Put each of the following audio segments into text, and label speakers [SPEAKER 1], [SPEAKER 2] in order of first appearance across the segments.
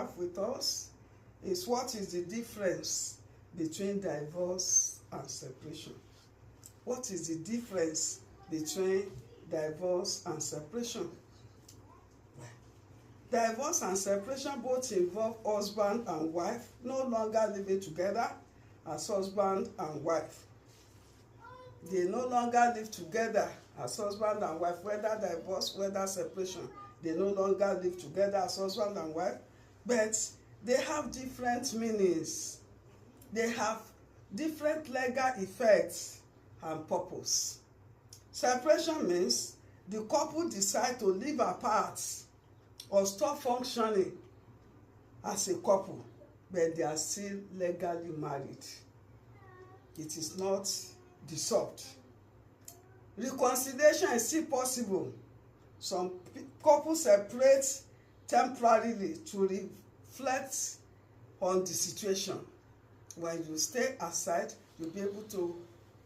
[SPEAKER 1] have with us is what is the difference between divorce and separation? What is the difference between divorce and separation? Divorce and separation both involve husband and wife no longer living together as husband and wife. They no longer live together as husband and wife, whether divorce, whether separation. They no longer live together as husband and wife, but they have different meanings. They have different legal effects and purpose. Separation means the couple decide to live apart or stop functioning as a couple, but they are still legally married. It is not dissolved. Reconciliation is still possible. Some couples separate temporarily to reflect on the situation. When you stay aside, you'll be able to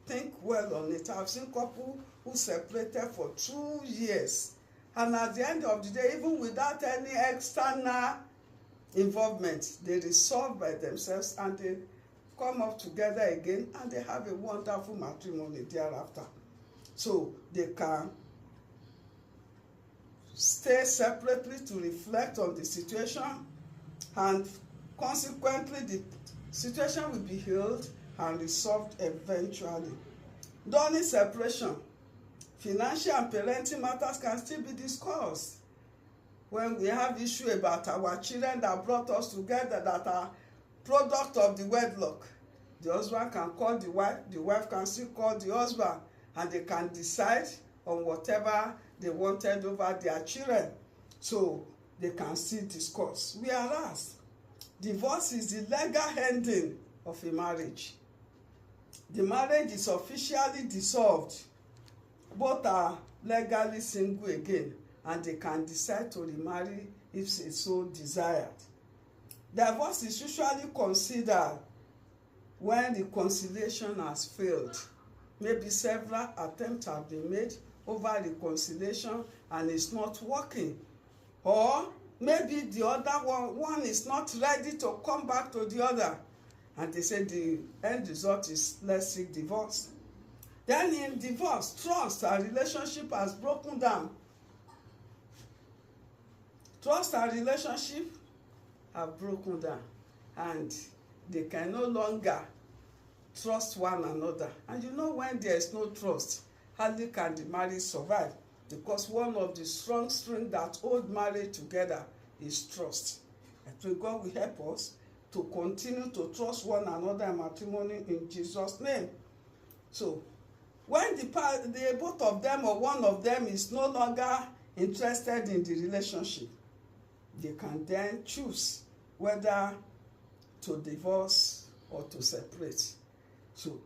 [SPEAKER 1] think well on it. I've seen couples who separated for 2 years, and at the end of the day, even without any external involvement, they resolve by themselves and they come up together again, and they have a wonderful matrimony thereafter. So they can stay separately to reflect on the situation, and consequently the situation will be healed and resolved eventually. During separation, financial and parenting matters can still be discussed. When we have issue about our children that brought us together, that are product of the wedlock, the husband can call the wife can still call the husband, and they can decide on whatever they wanted over their children. So they can still discuss. Whereas divorce is the legal ending of a marriage. The marriage is officially dissolved. Both are legally single again, and they can decide to remarry if they so desired. Divorce is usually considered when reconciliation has failed. Maybe several attempts have been made over reconciliation and it's not working. Or maybe the other one is not ready to come back to the other, and they say the end result is let's seek divorce. Then in divorce, trust and relationship has broken down. Trust and relationship have broken down, and they can no longer trust one another. And you know, when there is no trust, hardly can the marriage survive, because one of the strong strings that hold marriage together is trust. I pray God will help us to continue to trust one another in matrimony in Jesus' name. So when the both of them or one of them is no longer interested in the relationship, they can then choose whether to divorce or to separate. So,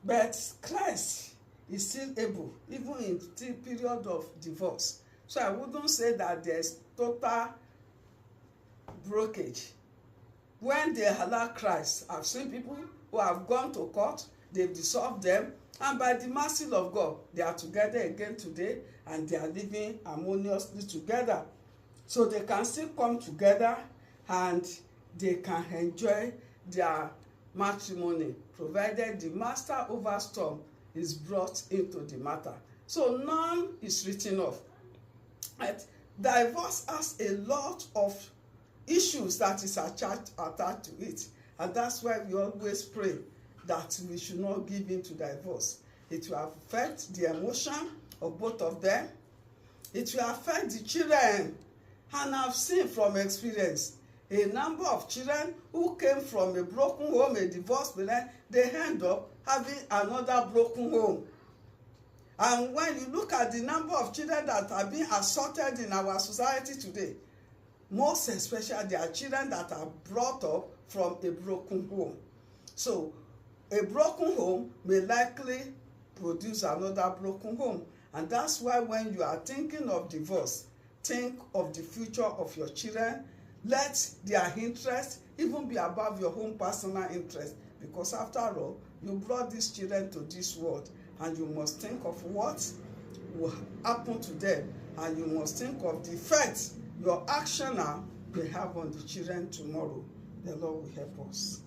[SPEAKER 1] but Christ is still able, even in the period of divorce. So I wouldn't say that there's total breakage. When they allow Christ, I've seen people who have gone to court, they've dissolved them, and by the mercy of God, they are together again today, and they are living harmoniously together. So they can still come together and they can enjoy their matrimony, provided the master over storm is brought into the matter. So none is written off. Right? Divorce has a lot of issues that is attached to it, and that's why we always pray that we should not give in to divorce. It will affect the emotion of both of them. It will affect the children, and I've seen from experience a number of children who came from a broken home, a divorced parent, they end up having another broken home. And when you look at the number of children that are being assaulted in our society today, most especially they are children that are brought up from a broken home. So a broken home may likely produce another broken home. And that's why when you are thinking of divorce, think of the future of your children. Let their interest even be above your own personal interest, because after all, you brought these children to this world, and you must think of what will happen to them, and you must think of the effect your action we have on the children tomorrow. The Lord will help us.